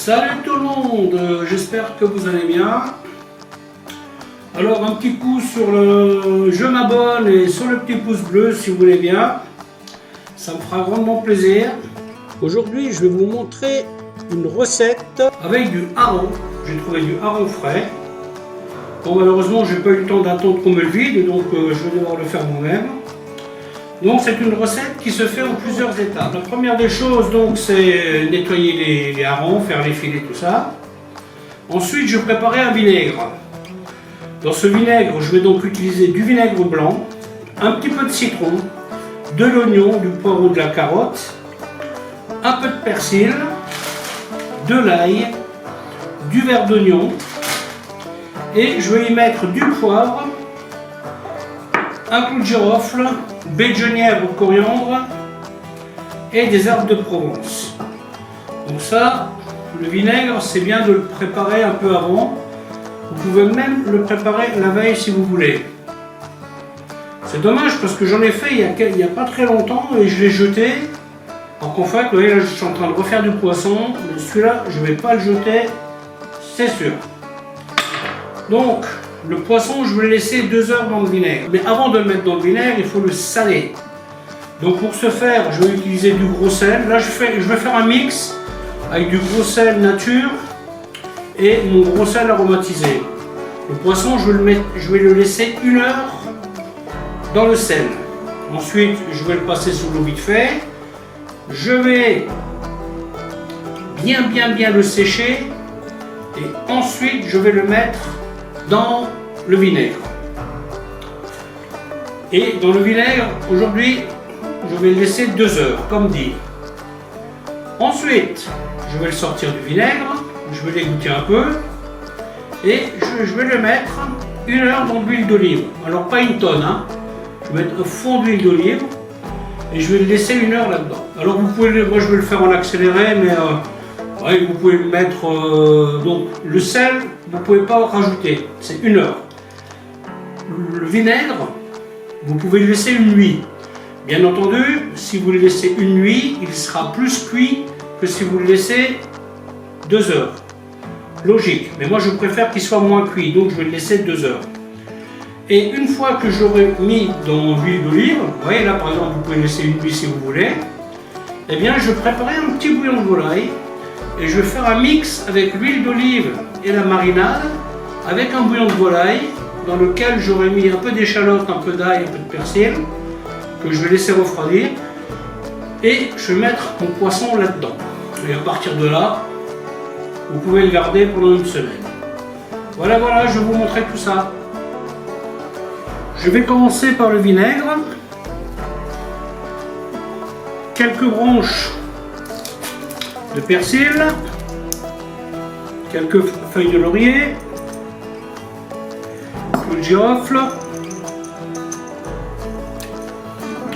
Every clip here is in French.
Salut tout le monde, j'espère que vous allez bien. Alors un petit coup sur le je m'abonne et sur le petit pouce bleu si vous voulez bien. Ça me fera grandement plaisir. Aujourd'hui je vais vous montrer une recette avec du hareng. J'ai trouvé du hareng frais. Bon, malheureusement j'ai pas eu le temps d'attendre qu'on me le vide, donc je vais devoir le faire moi-même. Donc c'est une recette qui se fait en plusieurs étapes. La première des choses donc c'est nettoyer les harengs, faire les filets, tout ça. Ensuite je préparais un vinaigre. Dans ce vinaigre je vais donc utiliser du vinaigre blanc, un petit peu de citron, de l'oignon, du poivron, de la carotte, un peu de persil, de l'ail, du verre d'oignon et je vais y mettre du poivre, un clou de girofle, baie de genièvre, coriandre et des herbes de Provence. Donc ça, le vinaigre, c'est bien de le préparer un peu avant. Vous pouvez même le préparer la veille si vous voulez. C'est dommage parce que j'en ai fait il n'y a pas très longtemps et je l'ai jeté. Alors qu'en fait, vous voyez, là je suis en train de refaire du poisson. Celui-là, je ne vais pas le jeter, c'est sûr. Donc, le poisson, je vais le laisser 2 heures dans le vinaigre. Mais avant de le mettre dans le vinaigre, il faut le saler. Donc pour ce faire, je vais utiliser du gros sel. Là, je vais faire un mix avec du gros sel nature et mon gros sel aromatisé. Le poisson, je vais le laisser 1 heure dans le sel. Ensuite, je vais le passer sous l'eau vite fait. Je vais bien le sécher. Et ensuite, je vais le mettre dans le vinaigre. Et dans le vinaigre, aujourd'hui, je vais le laisser 2 heures, comme dit. Ensuite, je vais le sortir du vinaigre, je vais l'égoutter un peu, et je vais le mettre 1 heure dans l'huile d'olive. Alors pas une tonne, hein. Je vais mettre un fond d'huile d'olive, et je vais le laisser 1 heure là-dedans. Alors vous pouvez, moi je vais le faire en accéléré, mais ouais, vous pouvez le mettre, donc le sel, vous ne pouvez pas rajouter, c'est 1 heure. Le vinaigre, vous pouvez le laisser 1 nuit. Bien entendu, si vous le laissez 1 nuit, il sera plus cuit que si vous le laissez 2 heures. Logique, mais moi je préfère qu'il soit moins cuit, donc je vais le laisser 2 heures. Et une fois que j'aurai mis dans l'huile d'olive, vous voyez là par exemple, vous pouvez laisser 1 nuit si vous voulez, eh bien je préparerai un petit bouillon de volaille. Et je vais faire un mix avec l'huile d'olive et la marinade avec un bouillon de volaille dans lequel j'aurai mis un peu d'échalote, un peu d'ail, un peu de persil que je vais laisser refroidir et je vais mettre mon poisson là-dedans. Et à partir de là, vous pouvez le garder pendant 1 semaine. Voilà, je vais vous montrer tout ça. Je vais commencer par le vinaigre. Quelques branches de persil, quelques feuilles de laurier, clou de girofle,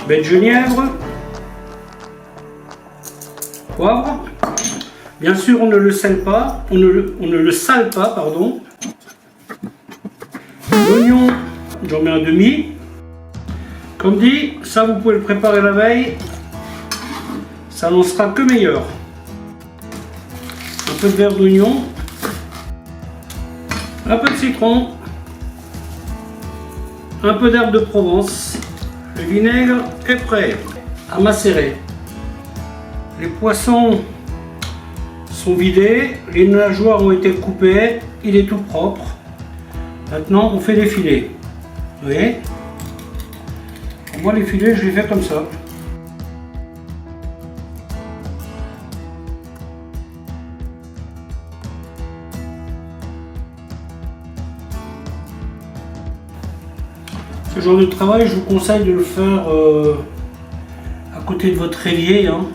baie de genièvre, poivre. Bien sûr, on ne le sale pas, on ne le sale pas, pardon. L'oignon, j'en mets un demi. Comme dit, ça vous pouvez le préparer la veille, ça n'en sera que meilleur. Un peu de verre d'oignon, un peu de citron, un peu d'herbe de Provence. Le vinaigre est prêt à macérer. Les poissons sont vidés, les nageoires ont été coupées, il est tout propre. Maintenant on fait les filets. Vous voyez? Moi les filets je les fais comme ça. Ce genre de travail, je vous conseille de le faire à côté de votre évier. Hein.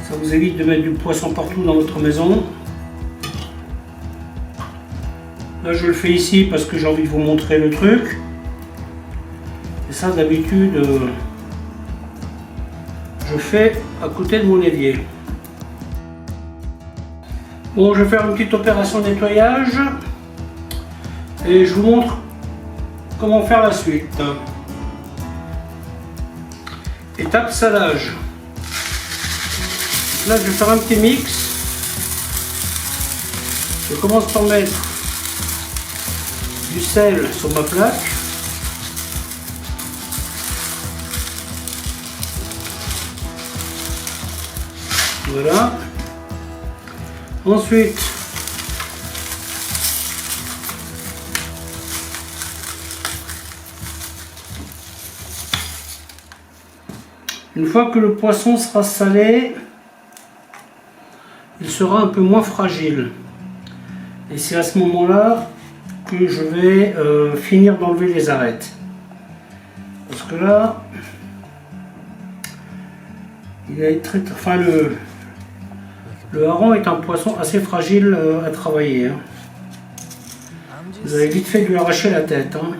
Ça vous évite de mettre du poisson partout dans votre maison. Là, je le fais ici parce que j'ai envie de vous montrer le truc. Et ça, d'habitude, je fais à côté de mon évier. Bon, je vais faire une petite opération de nettoyage. Et je vous montre comment faire la suite. Étape salage. là, je vais faire un petit mix. Je commence par mettre du sel sur ma plaque. Voilà. Ensuite, une fois que le poisson sera salé, il sera un peu moins fragile. Et c'est à ce moment-là que je vais finir d'enlever les arêtes. Parce que là, il est enfin le hareng est un poisson assez fragile à travailler. Hein. Vous avez vite fait de lui arracher la tête. Hein.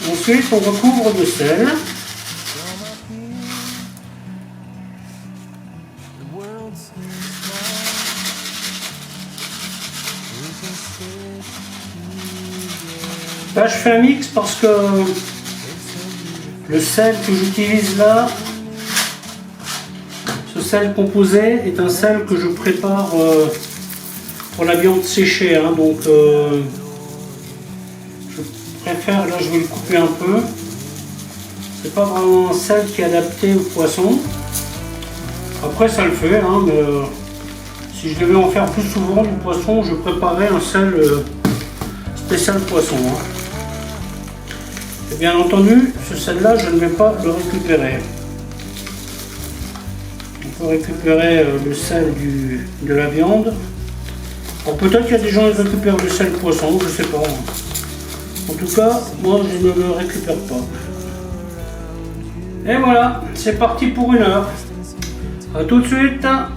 Ensuite, on recouvre de sel. Là, je fais un mix parce que le sel que j'utilise là, ce sel composé est un sel que je prépare pour la viande séchée. Hein, donc, je préfère, là je vais le couper un peu. C'est pas vraiment un sel qui est adapté au poisson. Après, ça le fait, hein, mais si je devais en faire plus souvent du poisson, je préparerais un sel spécial poisson. Hein. Et bien entendu, ce sel-là, je ne vais pas le récupérer. On peut récupérer le sel de la viande. Alors peut-être qu'il y a des gens qui récupèrent le sel poisson, je ne sais pas. En tout cas, moi, je ne le récupère pas. Et voilà, c'est parti pour 1 heure. A tout de suite. Là,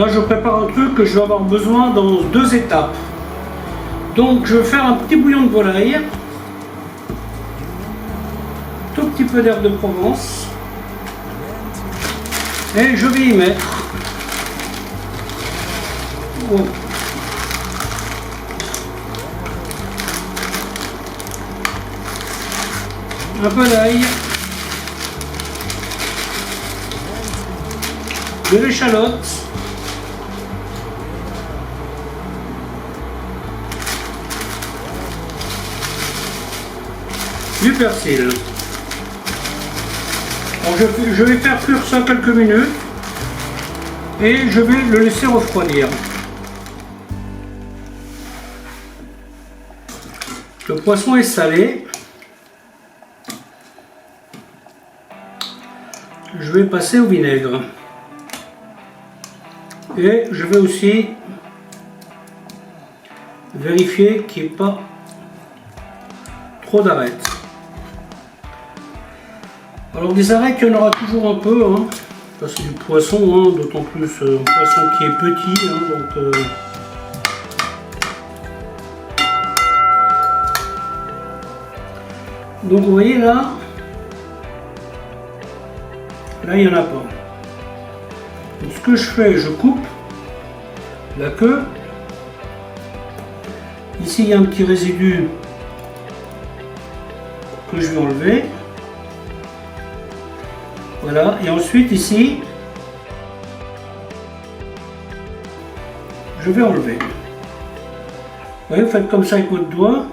je prépare un truc que je vais avoir besoin dans 2 étapes. Donc, je vais faire un petit bouillon de volaille. Tout petit peu d'herbe de Provence. Et je vais y mettre. Oh. Un peu d'ail. De l'échalote. Du persil. Alors je vais faire cuire ça quelques minutes et je vais le laisser refroidir. Le poisson est salé. Je vais passer au vinaigre. Et je vais aussi vérifier qu'il n'y ait pas trop d'arêtes. Alors des arêtes, il y en aura toujours un peu, hein. C'est du poisson, hein, d'autant plus un poisson qui est petit, hein, donc vous voyez là, il n'y en a pas. Donc ce que je fais, je coupe la queue. Ici il y a un petit résidu que je vais enlever. Voilà, et ensuite ici, je vais enlever. Vous voyez, vous faites comme ça avec votre doigt.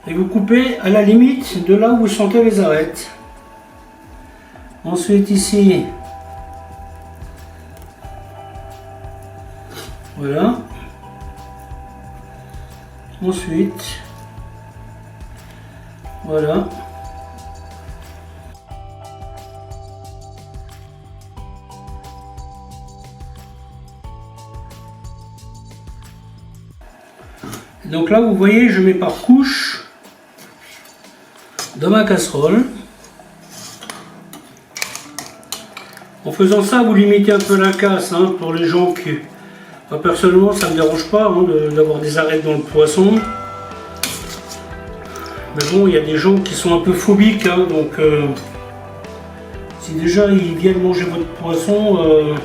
Et vous coupez à la limite de là où vous sentez les arêtes. Ensuite ici, voilà. Ensuite, voilà. Donc là, vous voyez, je mets par couche dans ma casserole. En faisant ça, vous limitez un peu la casse, hein, pour les gens qui... Moi, personnellement, ça ne me dérange pas, hein, d'avoir des arêtes dans le poisson. Mais bon, il y a des gens qui sont un peu phobiques, hein, donc si déjà ils viennent manger votre poisson,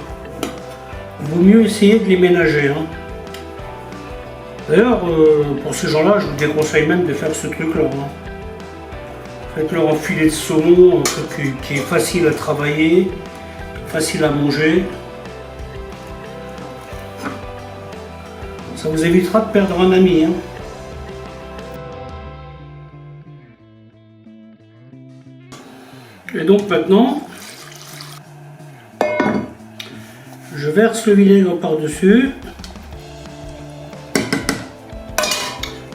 il vaut mieux essayer de les ménager. Hein. D'ailleurs, pour ces gens-là, je vous déconseille même de faire ce truc-là. Hein. Faites-leur un filet de saumon, un truc qui est facile à travailler, facile à manger. Ça vous évitera de perdre un ami. Hein. Et donc maintenant, je verse le vinaigre par-dessus.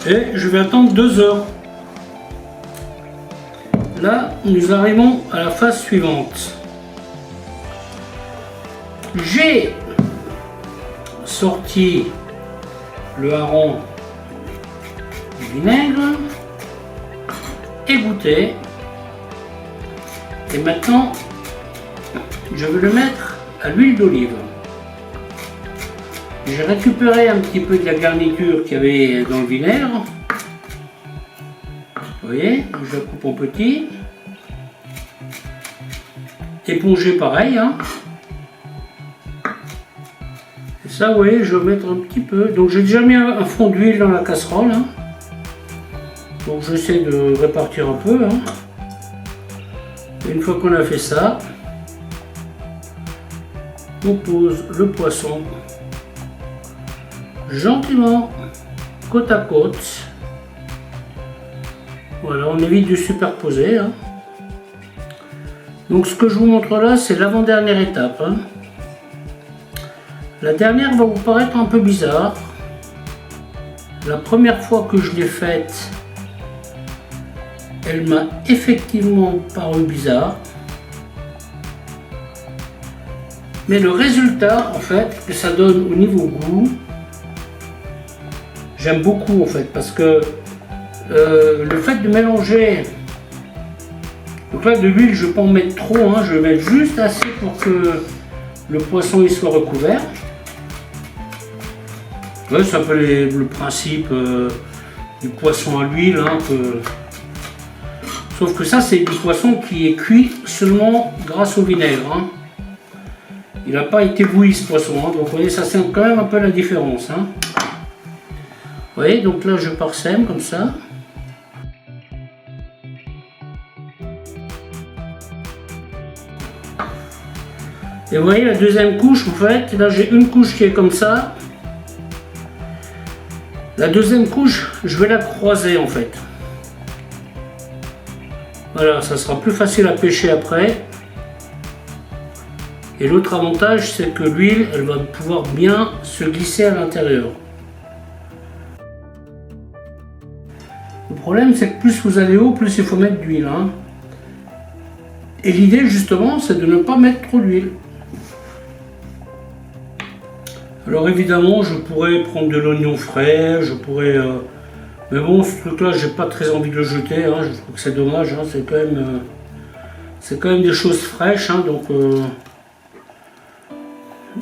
Et je vais attendre 2 heures. Là, nous arrivons à la phase suivante. J'ai sorti le hareng du vinaigre, égoutté. Et maintenant, je vais le mettre à l'huile d'olive. J'ai récupéré un petit peu de la garniture qu'il y avait dans le vinaigre. Vous voyez, je la coupe en petits. Épongé pareil. Hein. Et ça, vous voyez, je vais mettre un petit peu. Donc j'ai déjà mis un fond d'huile dans la casserole. Hein. Donc j'essaie de répartir un peu. Hein. Et une fois qu'on a fait ça, on pose le poisson gentiment côte à côte. Voilà, on évite de superposer. Hein. Donc ce que je vous montre là, c'est l'avant-dernière étape. Hein. La dernière va vous paraître un peu bizarre. La première fois que je l'ai faite, elle m'a effectivement paru bizarre. Mais le résultat, en fait, que ça donne au niveau goût, j'aime beaucoup en fait, parce que le fait de mélanger, donc là de l'huile je ne vais pas en mettre trop, hein, je vais mettre juste assez pour que le poisson il soit recouvert. Ouais, c'est un peu le principe du poisson à l'huile, hein, sauf que ça c'est du poisson qui est cuit seulement grâce au vinaigre. Hein. Il n'a pas été bouilli ce poisson, hein, donc vous voyez ça c'est quand même un peu la différence. Hein. Vous voyez, donc là je parsème comme ça. Et vous voyez la deuxième couche, en fait, là j'ai une couche qui est comme ça. La deuxième couche, je vais la croiser en fait. Voilà, ça sera plus facile à pêcher après. Et l'autre avantage, c'est que l'huile, elle va pouvoir bien se glisser à l'intérieur. Le problème, c'est que plus vous allez haut, plus il faut mettre d'huile. Hein. Et l'idée, justement, c'est de ne pas mettre trop d'huile. Alors évidemment, je pourrais prendre de l'oignon frais, je pourrais... mais bon, ce truc-là, j'ai pas très envie de le jeter. Hein. Je trouve que c'est dommage. Hein. C'est quand même des choses fraîches. Hein. Donc,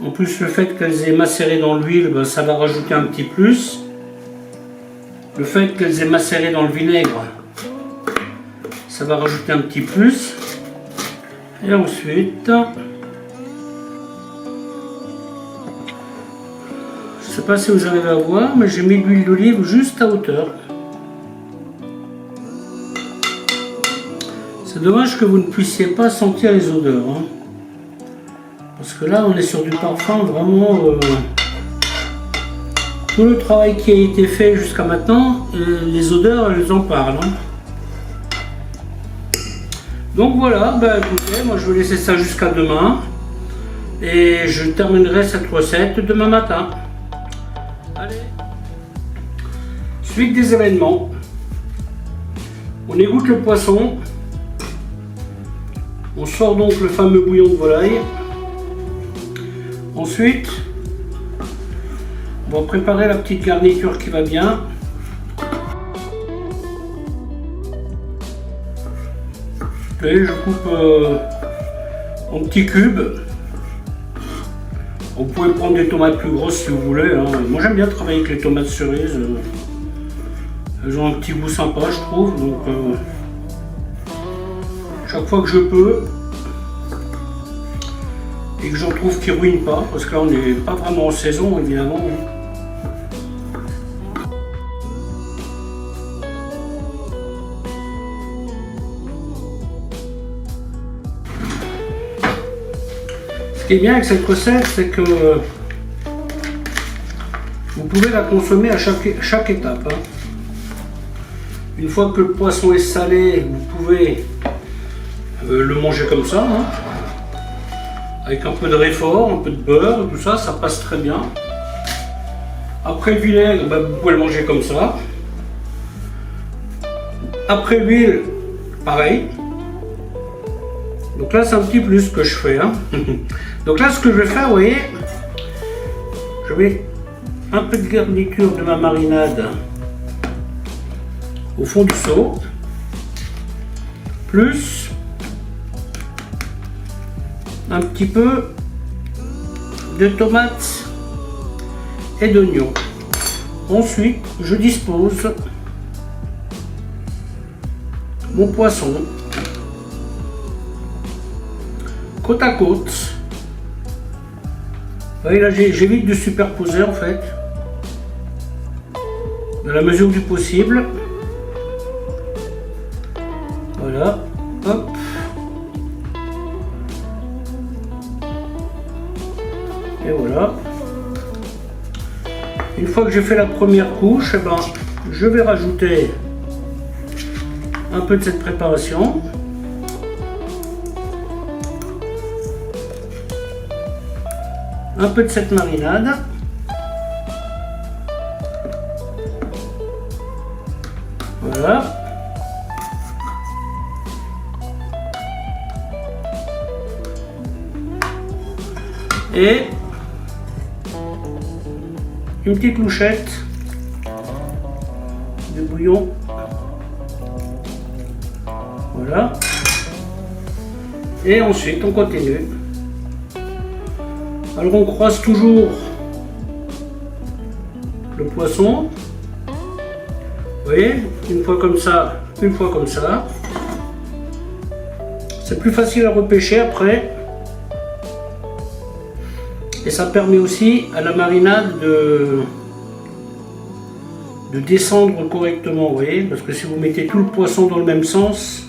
en plus, le fait qu'elles aient macéré dans l'huile, ben, ça va rajouter un petit plus. Le fait qu'elles aient macéré dans le vinaigre, ça va rajouter un petit plus. Et ensuite, je ne sais pas si vous arrivez à voir, mais j'ai mis de l'huile d'olive juste à hauteur. C'est dommage que vous ne puissiez pas sentir les odeurs. Hein. Parce que là, on est sur du parfum vraiment... tout le travail qui a été fait jusqu'à maintenant, les odeurs, elles en parlent. Hein. Donc voilà, bah écoutez, moi je vais laisser ça jusqu'à demain. Et je terminerai cette recette demain matin. Allez. Suite des événements. On égoutte le poisson. On sort donc le fameux bouillon de volaille. Ensuite, on va préparer la petite garniture qui va bien. Et je coupe en petits cubes. Vous pouvez prendre des tomates plus grosses si vous voulez. Hein. Moi j'aime bien travailler avec les tomates cerises. Elles ont un petit goût sympa je trouve. Donc chaque fois que je peux et que j'en trouve qui ne ruinent pas, parce que là on n'est pas vraiment en saison évidemment. Ce qui est bien avec cette recette, c'est que vous pouvez la consommer à chaque étape. Hein. Une fois que le poisson est salé, vous pouvez le manger comme ça, hein, avec un peu de réfort, un peu de beurre, tout ça, ça passe très bien. Après le vinaigre, vous pouvez le manger comme ça. Après l'huile, pareil. Donc là, c'est un petit plus que je fais. Hein. Donc là, ce que je vais faire, vous voyez, je mets un peu de garniture de ma marinade au fond du seau, plus un petit peu de tomates et d'oignons. Ensuite, je dispose mon poisson côte à côte. Vous voyez là, j'évite de superposer en fait, dans la mesure du possible. Voilà, hop. Et voilà. Une fois que j'ai fait la première couche, je vais rajouter un peu de cette préparation. Un peu de cette marinade. Voilà. Et une petite louchette de bouillon. Voilà. Et ensuite on continue. Alors on croise toujours le poisson. Vous voyez, une fois comme ça, une fois comme ça. C'est plus facile à repêcher après. Et ça permet aussi à la marinade de descendre correctement, vous voyez, parce que si vous mettez tout le poisson dans le même sens,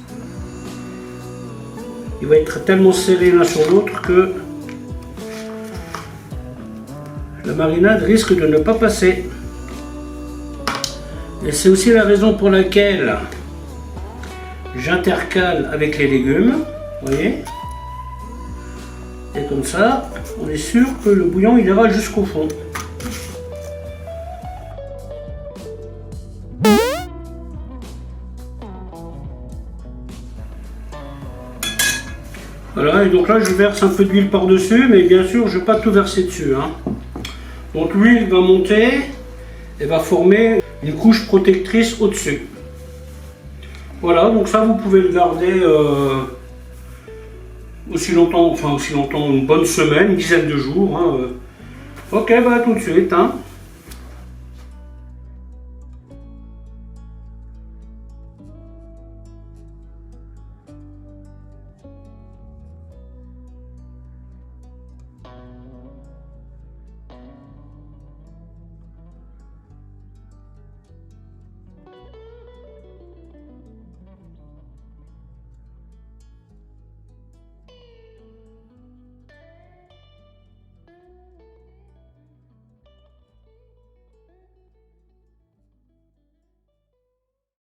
il va être tellement scellé l'un sur l'autre que la marinade risque de ne pas passer. Et c'est aussi la raison pour laquelle j'intercale avec les légumes, vous voyez. Et comme ça, on est sûr que le bouillon il ira jusqu'au fond. Voilà, et donc là je verse un peu d'huile par-dessus, mais bien sûr je ne vais pas tout verser dessus. Hein. Donc l'huile va monter et va former une couche protectrice au-dessus. Voilà, donc ça vous pouvez le garder aussi longtemps, une bonne semaine, une dizaine de jours. Hein. Ok, à tout de suite. Hein.